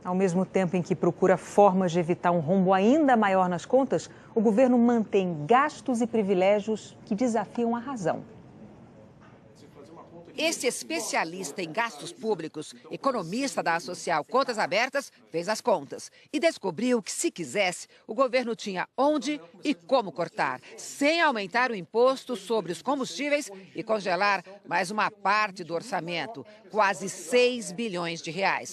Ao mesmo tempo em que procura formas de evitar um rombo ainda maior nas contas, o governo mantém gastos e privilégios que desafiam a razão. Esse especialista em gastos públicos, economista da Social Contas Abertas, fez as contas e descobriu que, se quisesse, o governo tinha onde e como cortar, sem aumentar o imposto sobre os combustíveis e congelar mais uma parte do orçamento, quase 6 bilhões de reais.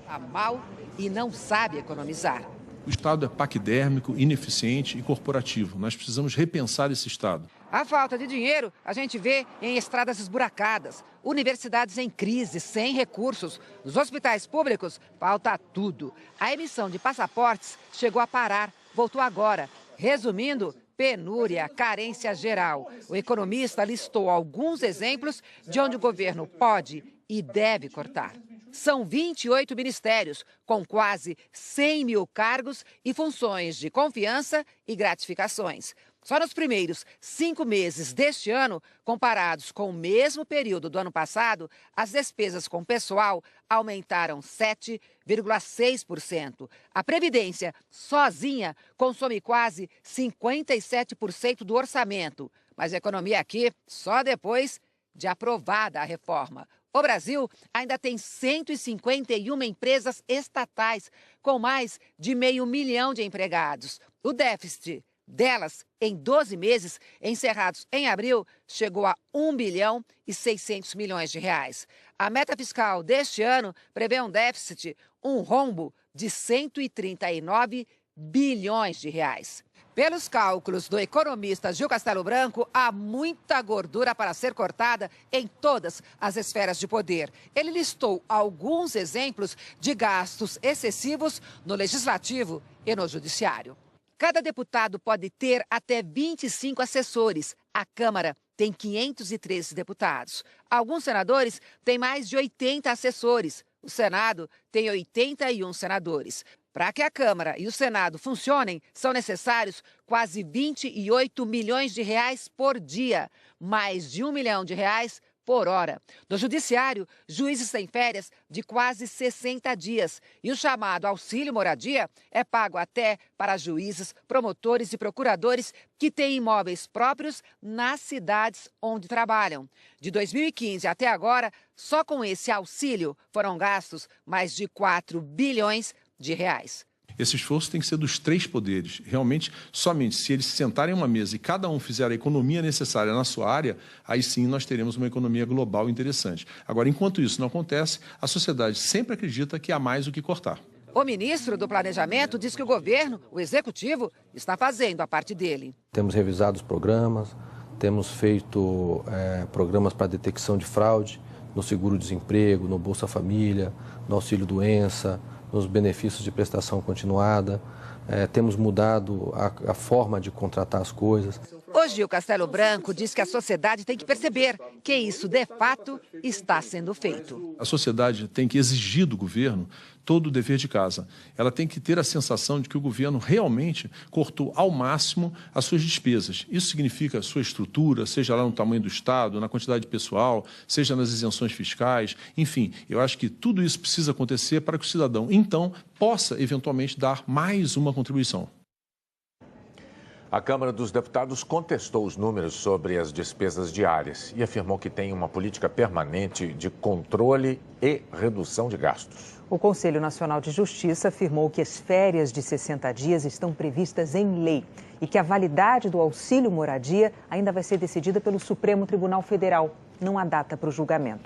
Está mal e não sabe economizar. O Estado é paquidérmico, ineficiente e corporativo. Nós precisamos repensar esse Estado. A falta de dinheiro a gente vê em estradas esburacadas, universidades em crise, sem recursos. Nos hospitais públicos, falta tudo. A emissão de passaportes chegou a parar, voltou agora. Resumindo, penúria, carência geral. O economista listou alguns exemplos de onde o governo pode e deve cortar. São 28 ministérios, com quase 100 mil cargos e funções de confiança e gratificações. Só nos primeiros 5 meses deste ano, comparados com o mesmo período do ano passado, as despesas com pessoal aumentaram 7,6%. A Previdência, sozinha, consome quase 57% do orçamento. Mas a economia aqui só depois de aprovada a reforma. O Brasil ainda tem 151 empresas estatais, com mais de 500 mil de empregados. O déficit delas, em 12 meses, encerrados em abril, chegou a 1 bilhão e 600 milhões de reais. A meta fiscal deste ano prevê um déficit, um rombo de 139 bilhões de reais. Pelos cálculos do economista Gil Castelo Branco, há muita gordura para ser cortada em todas as esferas de poder. Ele listou alguns exemplos de gastos excessivos no Legislativo e no Judiciário. Cada deputado pode ter até 25 assessores. A Câmara tem 513 deputados. Alguns senadores têm mais de 80 assessores. O Senado tem 81 senadores. Para que a Câmara e o Senado funcionem, são necessários quase 28 milhões de reais por dia, mais de 1 milhão de reais por hora. No Judiciário, juízes têm férias de quase 60 dias e o chamado auxílio moradia é pago até para juízes, promotores e procuradores que têm imóveis próprios nas cidades onde trabalham. De 2015 até agora, só com esse auxílio foram gastos mais de 4 bilhões de reais. Esse esforço tem que ser dos 3 poderes. Realmente, somente se eles se sentarem em uma mesa e cada um fizer a economia necessária na sua área, aí sim nós teremos uma economia global interessante. Agora, enquanto isso não acontece, a sociedade sempre acredita que há mais o que cortar. O ministro do Planejamento diz que o governo, o executivo, está fazendo a parte dele. Temos revisado os programas, temos feito programas para detecção de fraude no seguro-desemprego, no Bolsa Família, no auxílio-doença, nos benefícios de prestação continuada, temos mudado a forma de contratar as coisas. Hoje o Castelo Branco diz que a sociedade tem que perceber que isso, de fato, está sendo feito. A sociedade tem que exigir do governo todo o dever de casa. Ela tem que ter a sensação de que o governo realmente cortou ao máximo as suas despesas. Isso significa a sua estrutura, seja lá no tamanho do Estado, na quantidade de pessoal, seja nas isenções fiscais, enfim. Eu acho que tudo isso precisa acontecer para que o cidadão, então, possa eventualmente dar mais uma contribuição. A Câmara dos Deputados contestou os números sobre as despesas diárias e afirmou que tem uma política permanente de controle e redução de gastos. O Conselho Nacional de Justiça afirmou que as férias de 60 dias estão previstas em lei e que a validade do auxílio moradia ainda vai ser decidida pelo Supremo Tribunal Federal. Não há data para o julgamento.